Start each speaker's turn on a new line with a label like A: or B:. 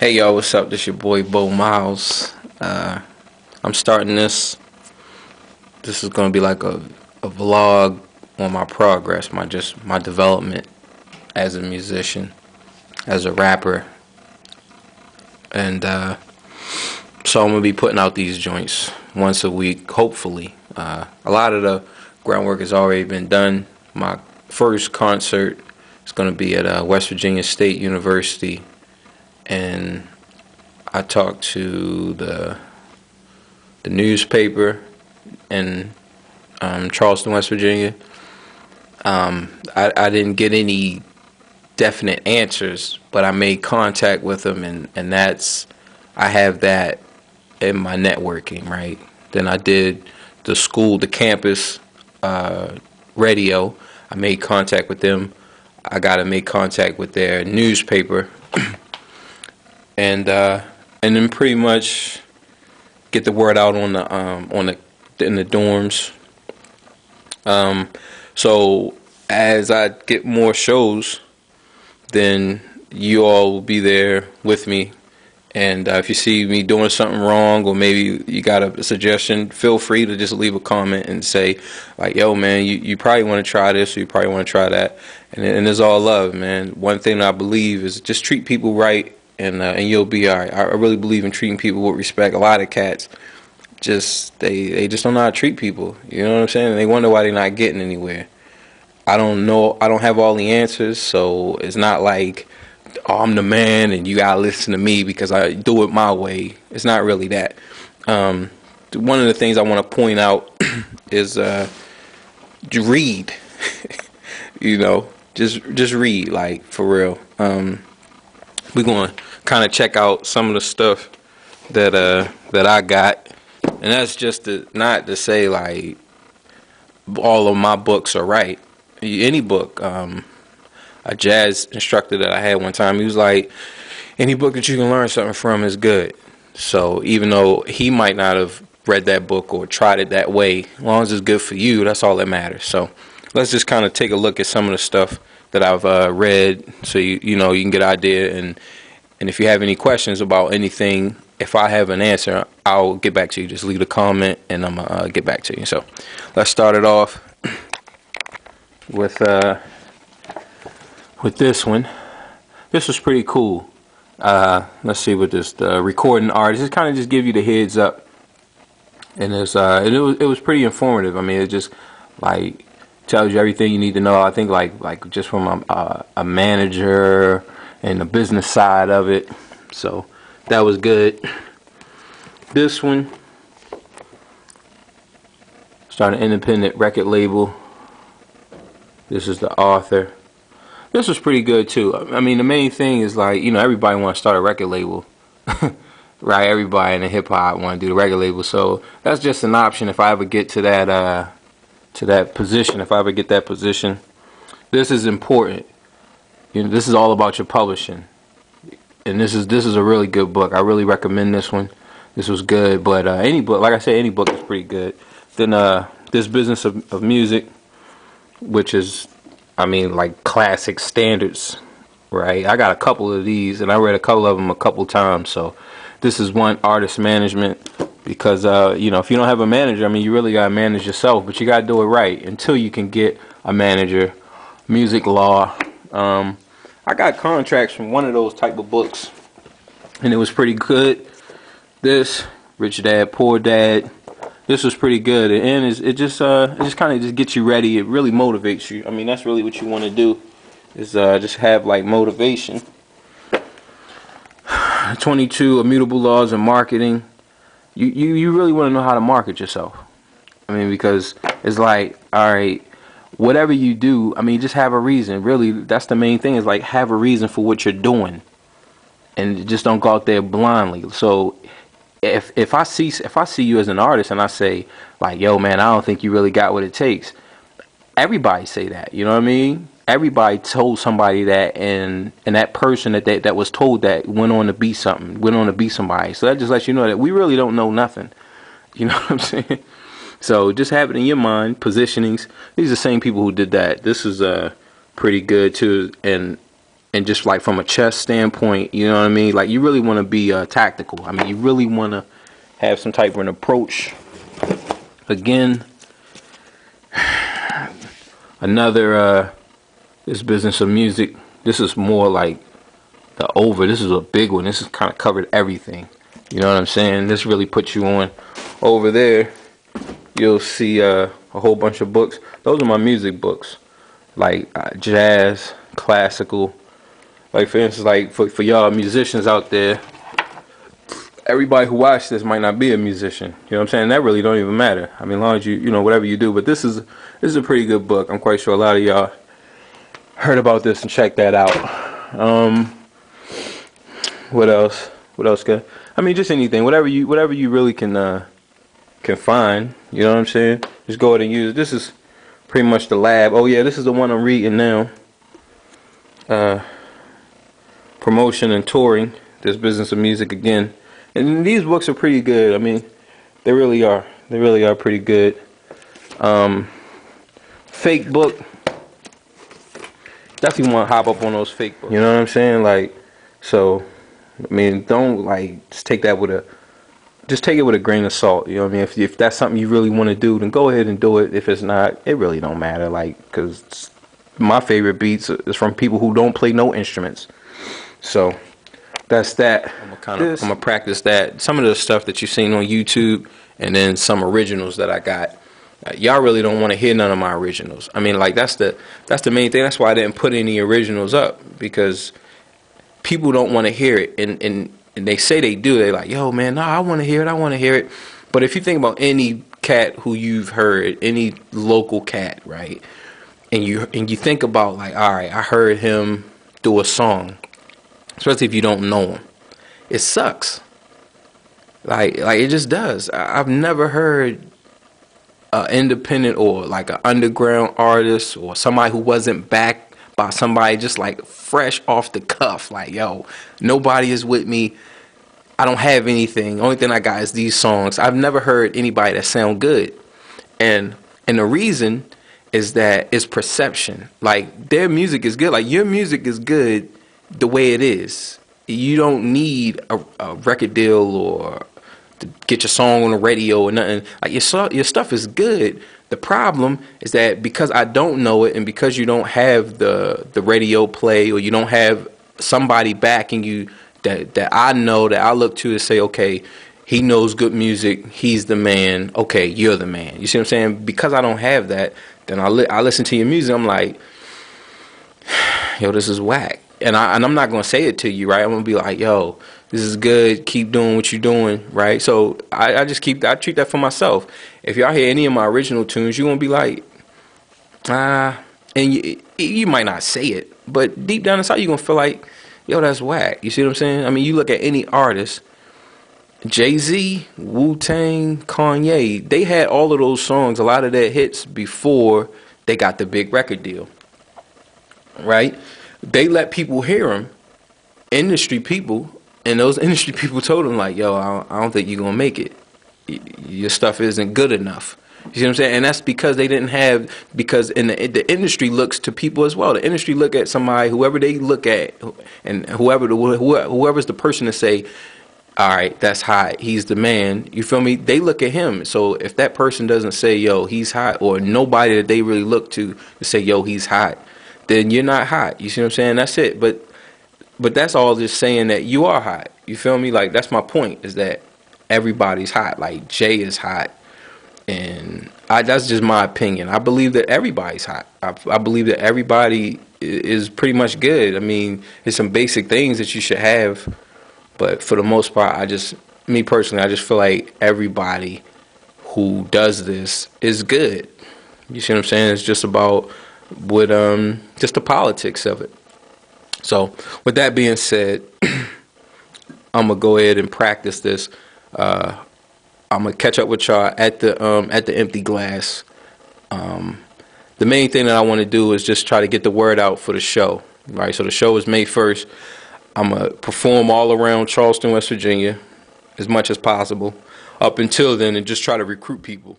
A: Hey y'all, what's up? This your boy Bo Miles. I'm starting this. This is gonna be like a vlog on my progress, my development as a musician, as a rapper, and so I'm gonna be putting out these joints once a week, hopefully. A lot of the groundwork has already been done. My first concert is gonna be at West Virginia State University, and I talked to the newspaper in Charleston, West Virginia. I didn't get any definite answers, but I made contact with them, and I have that in my networking, right? Then I did the campus radio. I made contact with them. I got to make contact with their newspaper, and then pretty much get the word out on the in the dorms. So as I get more shows, then you all will be there with me. And if you see me doing something wrong, or maybe you got a suggestion, feel free to just leave a comment and say, like, yo, man, you probably want to try this, or you probably want to try that. And it's all love, man. One thing that I believe is just treat people right, and you'll be all right. I really believe in treating people with respect. A lot of cats they just don't know how to treat people. You know what I'm saying? They wonder why they're not getting anywhere. I don't know. I don't have all the answers, so it's not like, oh, I'm the man and you gotta listen to me because I do it my way. It's not really that. One of the things I want to point out is read. You know, just read, like, for real. We're gonna kind of check out some of the stuff that I got, and that's just not to say like all of my books are right. Any book. A jazz instructor that I had one time, he was like, any book that you can learn something from is good. So even though he might not have read that book or tried it that way, as long as it's good for you, that's all that matters. So let's just kind of take a look at some of the stuff that I've read, so you know you can get an idea. And if you have any questions about anything, if I have an answer, I'll get back to you. Just leave a comment and I'm gonna get back to you. So let's start it off with this one. This was pretty cool. Let's see what this, the recording artist, just kind of just give you the heads up, and it was pretty informative. I mean, it just like tells you everything you need to know. I think like just from a manager and the business side of it. So that was good. This one, start an independent record label. This is the author. This was pretty good too. I mean, the main thing is, like, you know, everybody wants to start a record label, right? Everybody in the hip hop want to do the record label. So that's just an option if I ever get to that position. If I ever get that position, this is important. You know, this is all about your publishing, and this is a really good book. I really recommend this one. This was good. But any book, like I said, any book is pretty good. Then This Business of Music, which is, I mean, like classic standards, right? I got a couple of these, and I read a couple of them a couple times. So this is one, artist management, because you know, if you don't have a manager, I mean, you really gotta manage yourself, but you gotta do it right until you can get a manager. Music law. I got contracts from one of those type of books, and it was pretty good. This, Rich Dad Poor Dad. This was pretty good, and it just kind of just gets you ready. It really motivates you. I mean, that's really what you want to do, is just have like motivation. 22 Immutable Laws of Marketing. You really want to know how to market yourself. I mean, because it's like, all right, whatever you do, I mean, just have a reason. Really, that's the main thing, is like, have a reason for what you're doing, and just don't go out there blindly. So if I see you as an artist and I say, like, yo, man, I don't think you really got what it takes, everybody say that, you know what I mean? Everybody told somebody that, and that person that was told that went on to be something, went on to be somebody. So that just lets you know that we really don't know nothing. You know what I'm saying? So just have it in your mind. Positionings. These are the same people who did that. This is pretty good too, and and just like from a chess standpoint, you know what I mean? Like you really want to be tactical. I mean, you really want to have some type of an approach. Again, another this business of music. This is more like this is a big one. This has kind of covered everything. You know what I'm saying? This really puts you on. Over there, you'll see a whole bunch of books. Those are my music books, like jazz, classical. Like for instance, like for y'all musicians out there, everybody who watches this might not be a musician. You know what I'm saying? That really don't even matter. I mean, as long as you know whatever you do. But this is a pretty good book. I'm quite sure a lot of y'all heard about this and checked that out. What else? What else? Good. I mean, just anything. Whatever you really can find. You know what I'm saying? Just go ahead and use it. This is pretty much the lab. Oh yeah, this is the one I'm reading now. Promotion and touring. This business of music again. And these books are pretty good. I mean, they really are. They really are pretty good. Fake book. Definitely want to hop up on those fake books. You know what I'm saying? Like, so, I mean, don't like just take that with just take it with a grain of salt. You know what I mean? If that's something you really want to do, then go ahead and do it. If it's not, it really don't matter. Like, because my favorite beats is from people who don't play no instruments. So that's that. I'm gonna practice that. Some of the stuff that you've seen on YouTube, and then some originals that I got. Y'all really don't want to hear none of my originals. I mean, like that's the main thing. That's why I didn't put any originals up, because people don't want to hear it, and they say they do. They're like, yo, man, no, I want to hear it. I want to hear it. But if you think about any cat who you've heard, any local cat, right, and you think about like, all right, I heard him do a song, especially if you don't know him, it sucks. Like it just does. I've never heard independent or like an underground artist or somebody who wasn't backed by somebody, just like fresh off the cuff, like, yo, nobody is with me, I don't have anything, only thing I got is these songs. I've never heard anybody that sound good, and the reason is that it's perception. Like their music is good, like your music is good the way it is. You don't need a record deal or to get your song on the radio or nothing. Like your stuff is good. The problem is that because I don't know it, and because you don't have the radio play, or you don't have somebody backing you that I know, that I look to say, okay, he knows good music, he's the man, okay, you're the man. You see what I'm saying? Because I don't have that, then I listen to your music, I'm like, yo, this is whack. And I'm not going to say it to you, right? I'm going to be like, yo, this is good, keep doing what you're doing, right? So I treat that for myself. If y'all hear any of my original tunes, you're going to be like, and you might not say it, but deep down inside, you're going to feel like, yo, that's whack. You see what I'm saying? I mean, you look at any artist, Jay-Z, Wu-Tang, Kanye, they had all of those songs, a lot of their hits before they got the big record deal, right? They let people hear them, industry people, and those industry people told them like, yo, I don't think you're going to make it. Your stuff isn't good enough. You see what I'm saying? And that's because they didn't have, because in the industry looks to people as well. The industry look at somebody, whoever they look at, and whoever's the person to say, all right, that's hot, he's the man, you feel me? They look at him. So if that person doesn't say, yo, he's hot, or nobody that they really look to say, yo, he's hot, then you're not hot. You see what I'm saying? That's it. But that's all just saying that you are hot. You feel me? Like, that's my point, is that everybody's hot. Like, Jay is hot. And that's just my opinion. I believe that everybody's hot. I believe that everybody is pretty much good. I mean, there's some basic things that you should have. But for the most part, me personally, I just feel like everybody who does this is good. You see what I'm saying? It's just about just the politics of it. So with that being said, I'm gonna go ahead and practice this. I'm gonna catch up with y'all at the Empty Glass. The main thing that I want to do is just try to get the word out for the show. Right. So the show is May 1st. I'm gonna perform all around Charleston, West Virginia, as much as possible up until then, and just try to recruit people.